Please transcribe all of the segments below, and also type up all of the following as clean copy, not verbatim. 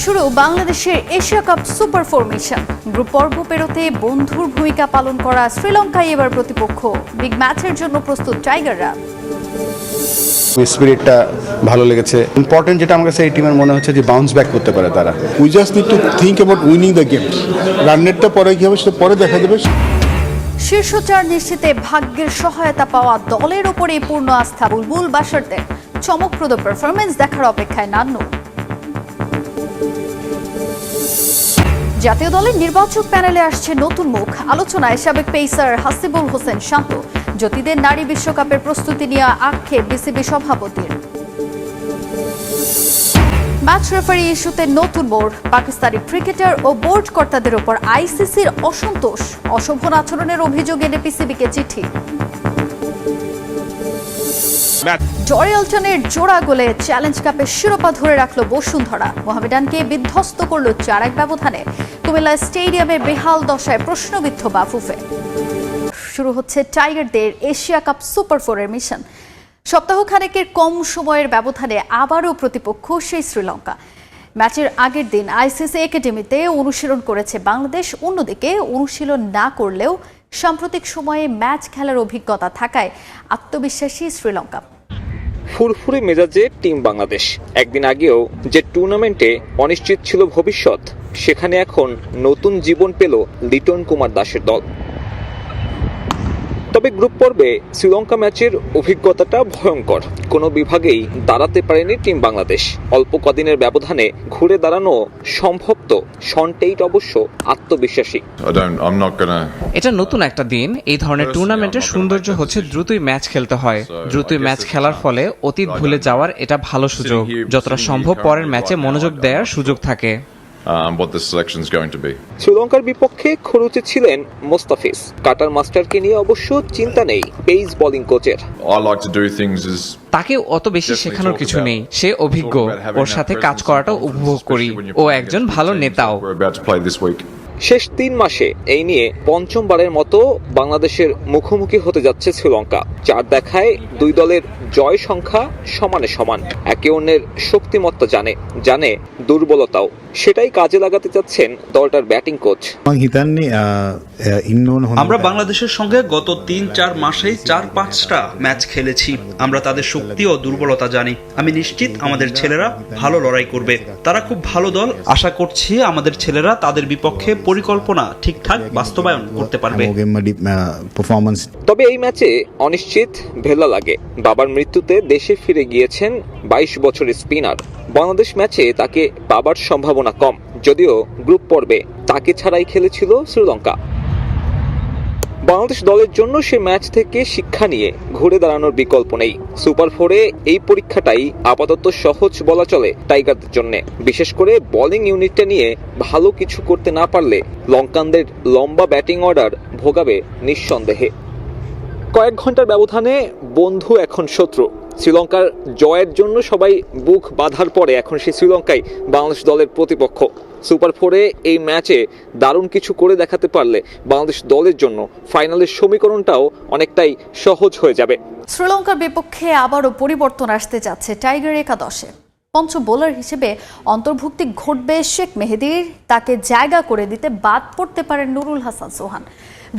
শুরু বাংলাদেশের Asia cup super four mission. Group পর্ব পেরোতে বন্ধুর ভূমিকা পালন করা শ্রীলঙ্কাই এবার প্রতিপক্ষ। বিগ ম্যাচের জন্য প্রস্তুত টাইগাররা। স্পিরিটটা ভালো লেগেছে। ইম্পর্টেন্ট যেটা আমার কাছে এই টিমের মনে হচ্ছে যে বাউন্স ব্যাক করতে পারে তারা। We just need to think about winning the game. রাননেটটা পরে কি হবে সেটা পরে দেখা যাবে। শীর্ষ চার নিশ্চিতে ভাগ্যের সহায়তা পাওয়া দলের ওপরে পূর্ণ আস্থা বুলবুল বাশারদের। চমকপ্রদ পারফরমেন্স দেখার অপেক্ষায় নান্নু। জাতীয় দলের নির্বাচক প্যানেলে আসছে নতুন মুখ। আলোচনায় সাবেক পেসার হাসিবুল হোসেন শান্ত। জ্যোতিদের নারী বিশ্বকাপের প্রস্তুতি নিয়ে আক্ষেপ বিসিবি সভাপতির। ম্যাচ রেফারি ইস্যুতে নতুন মোড়। পাকিস্তানি ক্রিকেটার ও বোর্ড কর্তাদের ওপর আইসিসির অসন্তোষ। অশোভন আচরণের অভিযোগ এনে পিসিবিকে চিঠি। জরি আলটনের জোড়া গোলে চ্যালেঞ্জ কাপে শিরোপা ধরে রাখলো বসুন্ধরা। মোহামেডানকে বিধ্বস্ত করল 4-1 ব্যবধানে। কুমিল্লা স্টেডিয়ামে বেহাল দশায় প্রশ্নবিদ্ধ বাফুফে। শুরু হচ্ছে টাইগারদের এশিয়া কাপ সুপার ফোরের মিশন। সপ্তাহখানেকের কম সময়ের ব্যবধানে আবারও প্রতিপক্ষ সেই শ্রীলঙ্কা। ম্যাচের আগের দিন আইসিসি একাডেমিতে অনুশীলন করেছে বাংলাদেশ। অন্যদিকে অনুশীলন না করলেও সাম্প্রতিক সময়ে ম্যাচ খেলার অভিজ্ঞতা থাকায় আত্মবিশ্বাসী শ্রীলঙ্কা। ফুরফুরে মেজাজে টিম বাংলাদেশ। একদিন আগেও যে টুর্নামেন্টে অনিশ্চিত ছিল ভবিষ্যৎ, সেখানে এখন নতুন জীবন পেল লিটন কুমার দাসের দল। তবে গ্রুপ পর্বে শ্রীলঙ্কা ম্যাচের অভিজ্ঞতাটা ভয়ঙ্কর। কোনো বিভাগেই দাঁড়াতে পারেনি টিম বাংলাদেশ। অল্প কদিনের ব্যবধানে ঘুরে দাঁড়ানো সম্ভব তো। শন টেইট অবশ্য আত্মবিশ্বাসী। এটা নতুন একটা দিন। এই ধরনের টুর্নামেন্টের সৌন্দর্য হচ্ছে দ্রুতই ম্যাচ খেলতে হয়। দ্রুতই ম্যাচ খেলার ফলে অতীত ভুলে যাওয়ার এটা ভালো সুযোগ। যতটা সম্ভব পরের ম্যাচে মনোযোগ দেওয়ার সুযোগ থাকে। শ্রীলঙ্কার বিপক্ষে খরুচে ছিলেন মোস্তাফিজ। কাটার মাস্টারকে নিয়ে অবশ্য চিন্তা নেই পেস বোলিং কোচের। তাকে অত বেশি শেখানোর কিছু নেই। সে অভিজ্ঞ। ওর সাথে কাজ করাটা উপভোগ করি। ও একজন ভালো নেতাও। শেষ 3 মাসে এই নিয়ে পঞ্চমবারের মতো বাংলাদেশের মুখোমুখি হতে যাচ্ছে শ্রীলঙ্কা। 4 দেখায় দুই দলের জয় সংখ্যা সমানে সমান। একে অন্যের শক্তিমত্তা জানে দুর্বলতাও। সেটাই কাজে লাগাতে চাচ্ছেন দলটার ব্যাটিং কোচ। আমরা বাংলাদেশের সঙ্গে গত 3-4 মাসেই 4-5টা ম্যাচ খেলেছি। আমরা তাদের শক্তি ও দুর্বলতা জানি। আমি নিশ্চিত আমাদের ছেলেরা ভালো লড়াই করবে। তারা খুব ভালো দল। আশা করছি আমাদের ছেলেরা তাদের বিপক্ষে পরিকল্পনা ঠিকঠাক বাস্তবায়ন করতে পারবে। তবে এই ম্যাচে অনিশ্চিত ভেলা লাগে। বাবার মৃত্যুতে দেশে ফিরে গিয়েছেন 22 বছরের স্পিনার। বাংলাদেশ ম্যাচে তাকে পাবার সম্ভাবনা কম, যদিও গ্রুপ পর্বে তাকে ছাড়াই খেলেছিল শ্রীলঙ্কা। বাংলাদেশ দলের জন্য সে ম্যাচ থেকে শিক্ষা নিয়ে ঘুরে দাঁড়ানোর বিকল্প নেই। সুপার ফোরে এই পরীক্ষাটাই আপাতত সহজ বলা চলে টাইগারদের জন্য। বিশেষ করে বোলিং ইউনিটটা নিয়ে ভালো কিছু করতে না পারলে লঙ্কানদের লম্বা ব্যাটিং অর্ডার ভোগাবে নিঃসন্দেহে। কয়েক ঘন্টার ব্যবধানে বন্ধু এখন শত্রু। শ্রীলঙ্কার জয়ের জন্য সবাই বুক বাঁধার পরে এখন সেই শ্রীলঙ্কাই বাংলাদেশ দলের প্রতিপক্ষ। সুপার ফোরে এই ম্যাচে দারুণ কিছু করে দেখাতে পারলে বাংলাদেশ দলের জন্য ফাইনালের সমীকরণটাও অনেকটাই সহজ হয়ে যাবে। শ্রীলঙ্কার বিপক্ষে আবারও পরিবর্তন আসতে যাচ্ছে টাইগার একাদশে। পঞ্চম বোলার হিসেবে অন্তর্ভুক্তি ঘটবে শেখ মেহেদীর। তাকে জায়গা করে দিতে বাদ পড়তে পারেন নুরুল হাসান সোহান।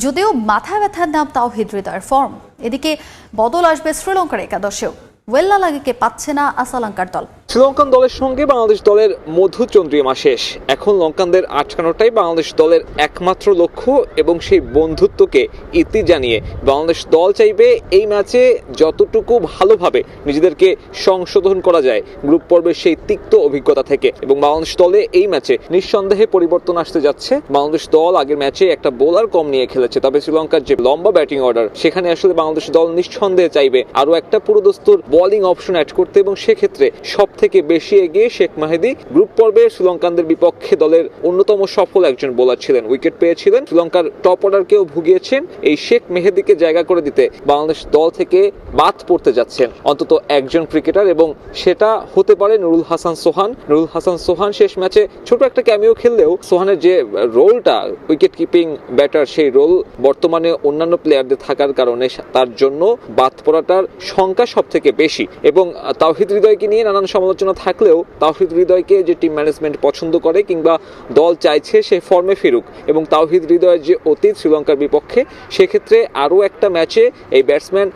যদিও মাথা ব্যথার নাম তাওহিদ হৃদয়ের ফর্ম। এদিকে বদল আসবে শ্রীলঙ্কার একাদশেও। ওয়েল্লা লাগেকে পাচ্ছে না আসালঙ্কার দল। শ্রীলঙ্কান দলের সঙ্গে বাংলাদেশ দলের মধুচন্দ্রিমা শেষ। এখন লঙ্কানদের আটকানোটাই বাংলাদেশ দলের একমাত্র লক্ষ্য এবং সেই বন্ধুত্বকে ইতি জানিয়ে বাংলাদেশ দল চাইবে এই ম্যাচে যতটুকু ভালোভাবে নিজেদেরকে সংশোধন করা যায় গ্রুপ পর্বের সেই তিক্ত অভিজ্ঞতা থেকে। এবং বাংলাদেশ দলে এই ম্যাচে নিঃসন্দেহে পরিবর্তন আসতে যাচ্ছে। বাংলাদেশ দল আগের ম্যাচে একটা বোলার কম নিয়ে খেলেছে, তবে শ্রীলঙ্কার যে লম্বা ব্যাটিং অর্ডার, সেখানে আসলে বাংলাদেশ দল নিঃসন্দেহে চাইবে আরো একটা পুরোদস্তুর বোলিং অপশন অ্যাড করতে। এবং সেক্ষেত্রে সব থেকে বেশি এগিয়ে শেখ মেহেদী। গ্রুপ পর্বে শ্রীলঙ্কানদের বিপক্ষে দলের অন্যতম সফল একজন বোলার ছিলেন, উইকেট পেয়েছিলেন। শ্রীলঙ্কার টপ অর্ডারকেও ভুগিয়েছেন। এই শেখ মেহেদীকে জায়গা করে দিতে বাংলাদেশ দল থেকে বাদ পড়তে যাচ্ছেন অন্তত একজন ক্রিকেটার, এবং সেটা হতে পারে নুরুল হাসান সোহান। নুরুল হাসান সোহান শেষ ম্যাচে ছোট একটা ক্যামিও খেললেও সোহানের যে রোলটা উইকেট কিপিং ব্যাটার, সেই রোল বর্তমানে অন্যান্য প্লেয়ারদের থাকার কারণে তার জন্য বাদ পড়াটার সংখ্যা সব থেকে বেশি। এবং তাওহিদ হৃদয়কে নিয়ে নানান সমালোচনা থাকলেও তাওহিদ হৃদয়কে যে টিম ম্যানেজমেন্ট পছন্দ করে কিংবা দল চাইছে সে ফর্মে ফিরুক, এবং তাওহিদ হৃদয়ের যে অতীত শ্রীলঙ্কার বিপক্ষে, সেক্ষেত্রে আরও একটা ম্যাচে এই ব্যাটসম্যান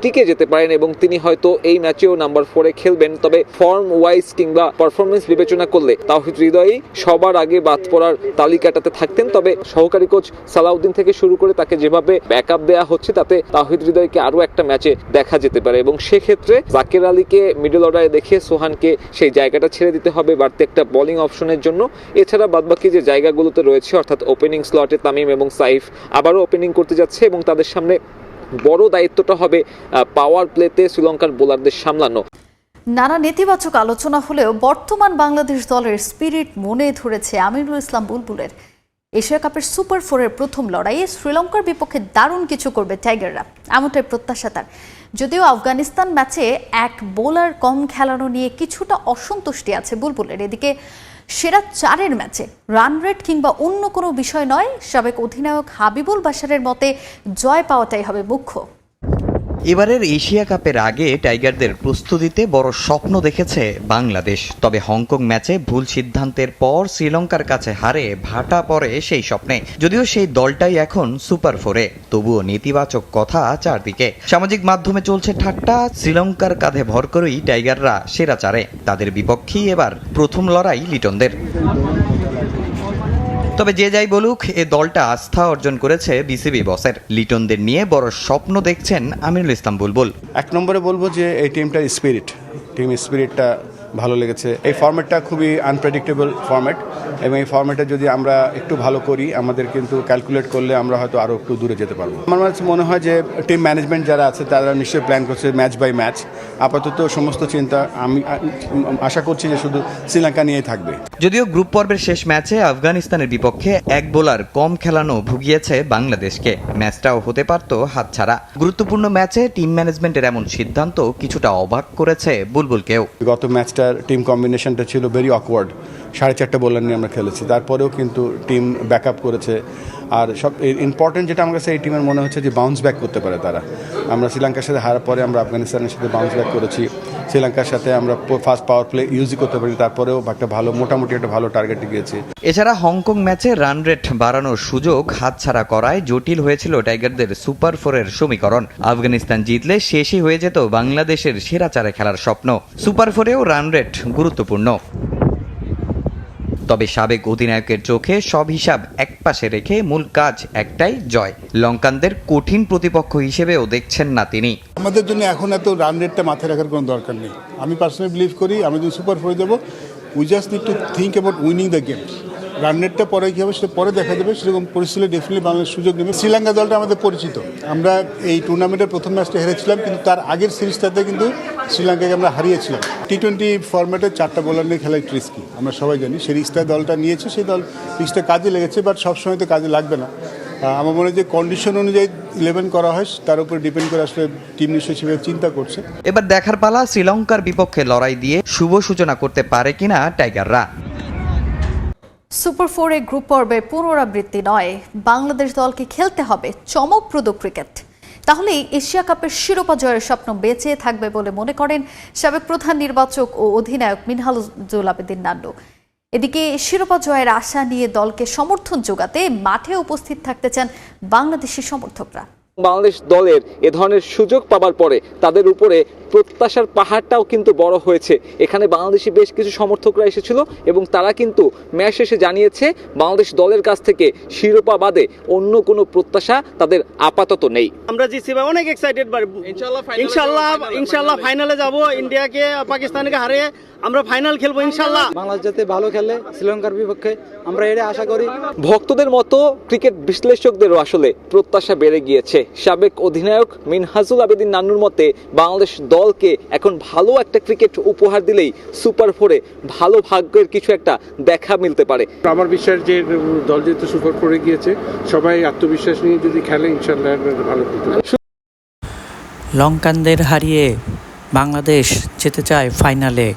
টিকে যেতে পারেন এবং তিনি হয়তো এই ম্যাচেও নাম্বার 4-এ খেলবেন। তবে ফর্ম ওয়াইজ কিংবা পারফরমেন্স বিবেচনা করলে তাওহিদ হৃদয়ই সবার আগে বাদ পড়ার তালিকাটাতে থাকতেন। তবে সহকারী কোচ সালাউদ্দিন থেকে শুরু করে তাকে যেভাবে ব্যাকআপ দেওয়া হচ্ছে, তাতে তাওহিদ হৃদয়কে আরও একটা ম্যাচে দেখা যেতে পারে এবং সেক্ষেত্রে জাকির আলীকে মিডল অর্ডারে দেখে সোহানকে সেই জায়গাটা ছেড়ে দিতে হবে বাড়তি একটা বোলিং অপশনের জন্য। এছাড়া বাদবাকি যে জায়গাগুলোতে রয়েছে, অর্থাৎ ওপেনিং স্লটে তামিম এবং সাইফ আবারও ওপেনিং করতে যাচ্ছে এবং তাদের সামনে বড় দায়িত্বটা হবে পাওয়ার প্লেতে শ্রীলঙ্কার বোলারদের সামলানো। নানা নেতিবাচক আলোচনা হলেও বর্তমান বাংলাদেশ দলের স্পিরিট মনে ধরেছে আমিনুল ইসলাম বুলবুলের। এশিয়া কাপের সুপার 4-এর প্রথম লড়াইয়ে শ্রীলঙ্কার বিপক্ষে দারুণ কিছু করবে টাইগাররা, এমনটাই প্রত্যাশা তার। যদিও আফগানিস্তান ম্যাচে এক বোলার কম খেলানো নিয়ে কিছুটা অসন্তুষ্টি আছে বুলবুলের। এদিকে সেরা 4-এর ম্যাচে রান রেট কিংবা অন্য কোনো বিষয় নয়, সাবেক অধিনায়ক হাবিবুল বাশারের মতে জয় পাওয়াটাই হবে মুখ্য। এবারের এশিয়া কাপের আগে টাইগারদের প্রস্তুতিতে বড় স্বপ্ন দেখেছে বাংলাদেশ। তবে হংকং ম্যাচে ভুল সিদ্ধান্তের পর শ্রীলঙ্কার কাছে হারে ভাটা পড়ে সেই স্বপ্নে। যদিও সেই দলটাই এখন সুপার 4-এ, তবুও নেতিবাচক কথা চারদিকে। সামাজিক মাধ্যমে চলছে ঠাট্টা, শ্রীলঙ্কার কাঁধে ভর করেই টাইগাররা সেরা 4-এ। তাদের বিপক্ষেই এবার প্রথম লড়াই লিটনদের। তবে যে যাই বলুক, এ দলটা আস্থা অর্জন করেছে বিসিবি বসের। লিটনদের নিয়ে বড় স্বপ্ন দেখছেন আমিনুল ইসলাম বুলবুল। এক নম্বরে বলবো যে এই টিমটার টিম স্পিরিটটা ভালো লেগেছে। এই ফরম্যাটটা খুবই আনপ্রেডিক্টেবল ফরম্যাট এবং এই ফরম্যাটে যদি আমরা একটু ভালো করি, আমাদের কিন্তু ক্যালকুলেট করলে আমরা হয়তো আরও একটু দূরে যেতে পারবো। আমার কাছে মনে হয় যে টিম ম্যানেজমেন্ট যারা আছে তারা নিশ্চয়ই প্ল্যান করছে ম্যাচ বাই ম্যাচ। আপাতত সমস্ত চিন্তা আমি আশা করছি যে শুধু শ্রীলঙ্কা নিয়েই থাকবে। যদিও গ্রুপ পর্বের শেষ ম্যাচে আফগানিস্তানের বিপক্ষে এক বোলার কম খেলানো ভুগিয়েছে বাংলাদেশকে। ম্যাচটাও হতে পারত হাতছাড়া। গুরুত্বপূর্ণ ম্যাচে টিম ম্যানেজমেন্টের এমন সিদ্ধান্ত কিছুটা অবাক করেছে বুলবুলকেও। গত ম্যাচটার টিম কম্বিনেশনটা ছিল ভেরি অকওয়ার্ড। 4.5 বোলার নিয়ে আমরা খেলেছি, তারপরেও কিন্তু টিম ব্যাকআপ করেছে। আর সব ইম্পর্টেন্ট যেটা আমার কাছে এই টিমের মনে হচ্ছে যে বাউন্স ব্যাক করতে পারে তারা। আমরা শ্রীলঙ্কার সাথে হারার পরে আমরা আফগানিস্তানের সাথে বাউন্স ব্যাক করেছি। শ্রীলঙ্কার সাথে আমরা ফার্স্ট পাওয়ার প্লে ইউজই করতে পারি, তারপরেও একটা ভালো মোটামুটি একটা ভালো টার্গেটে গিয়েছি। এছাড়া হংকং ম্যাচে রান রেট বাড়ানোর সুযোগ হাতছাড়া করায় জটিল হয়েছিল টাইগারদের সুপার 4-এর সমীকরণ। আফগানিস্তান জিতলে শেষই হয়ে যেত বাংলাদেশের সেরা 4-এ খেলার স্বপ্ন। সুপার 4-এও রান রেট গুরুত্বপূর্ণ। তবে সাবেক অধিনায়কের চোখে সব হিসাব একপাশে রেখে মূল কাজ একটাই, জয়। লঙ্কানদের কঠিন প্রতিপক্ষ হিসেবেও দেখছেন না তিনি। আমাদের জন্য এখন এত রান রেটটা মাথায় রাখার কোনো দরকার নেই। আমি পার্সোনালি বিলিভ করি আমরা যদি সুপার 4-এ যাবো, we just need to think about winning the game. Run রেটটা পরে কী হবে সেটা পরে দেখা যাবে। সেরকম পরিস্থিতি ডেফিনেটলি বাংলাদেশ সুযোগ নেবে। শ্রীলঙ্কা দলটা আমাদের পরিচিত। আমরা এই টুর্নামেন্টের প্রথম ম্যাচটা হেরেছিলাম, কিন্তু তার আগের সিরিজটাতে কিন্তু শ্রীলঙ্কাকে আমরা হারিয়েছিলাম। T20 ফরম্যাটে 4টা বোলার নিয়ে খেলা একটু রিস্কি, আমরা সবাই জানি। সেই রিস্কটা দলটা নিয়েছে, সেই রিস্কটা কাজে লেগেছে, বাট সবসময় তো কাজে লাগবে না। আমার মনে হয় যে কন্ডিশন অনুযায়ী 11 করা হয়, তার উপর ডিপেন্ড করে আসলে টিম নিশ্চয়ই সেভাবে চিন্তা করছে। এবার দেখার পালা শ্রীলঙ্কার বিপক্ষে লড়াই দিয়ে শুভ সূচনা করতে পারে কিনা টাইগাররা। সুপার 4-এ গ্রুপ পর্বের পুনরাবৃত্তি নয়, বাংলাদেশ দলকে খেলতে হবে চমকপ্রদ ক্রিকেট। তাহলেই এশিয়া কাপের শিরোপা জয়ের স্বপ্ন বেঁচে থাকবে বলে মনে করেন সাবেক প্রধান নির্বাচক ও অধিনায়ক মিনহাজুল আবেদিন নান্নু। এদিকে শিরোপা জয়ের আশা নিয়ে দলকে সমর্থন যোগাতে মাঠে উপস্থিত থাকতে চান বাংলাদেশি সমর্থকরা। বাংলাদেশ দলের এ ধরনের সুযোগ পাবার পরে তাদের উপরে প্রত্যাশার পাহাড়টাও কিন্তু বড় হয়েছে। এখানে বাংলাদেশি বেশ কিছু সমর্থকরা এসেছিল এবং তারা কিন্তু ম্যাচ শেষে জানিয়েছে বাংলাদেশ দলের কাছ থেকে শিরোপা বাদে অন্য কোনো প্রত্যাশা তাদের আপাতত নেই। আমরা জিতছি ভাই, অনেক এক্সাইটেড ভাই। ইনশাআল্লাহ ফাইনালে যাব। ইন্ডিয়াকে পাকিস্তানকে হারিয়ে আমরা ফাইনাল খেলবো ইনশাআল্লাহ। বাংলাদেশ যাতে ভালো খেলে শ্রীলঙ্কার বিপক্ষে, আমরা এটা আশা করি। ভক্তদের মতো ক্রিকেট বিশ্লেষকদেরও আসলে প্রত্যাশা বেড়ে গিয়েছে। সাবেক অধিনায়ক মিনহাজুল আবেদিন নান্নুর মতে বাংলাদেশ দলকে এখন ভালো একটা ক্রিকেট উপহার দিলেই সুপার 4-এ ভালো ভাগ্যের কিছু একটা দেখা মিলতে পারে। আমার বিশ্বাস যে দল যেহেতু সুপার 4-এ গিয়েছে, সবাই আত্মবিশ্বাস নিয়ে যদি খেলে ইনশাআল্লাহ ভালো খেলতে পারে। লঙ্কানদের হারিয়ে বাংলাদেশ যেতে চায় ফাইনালে।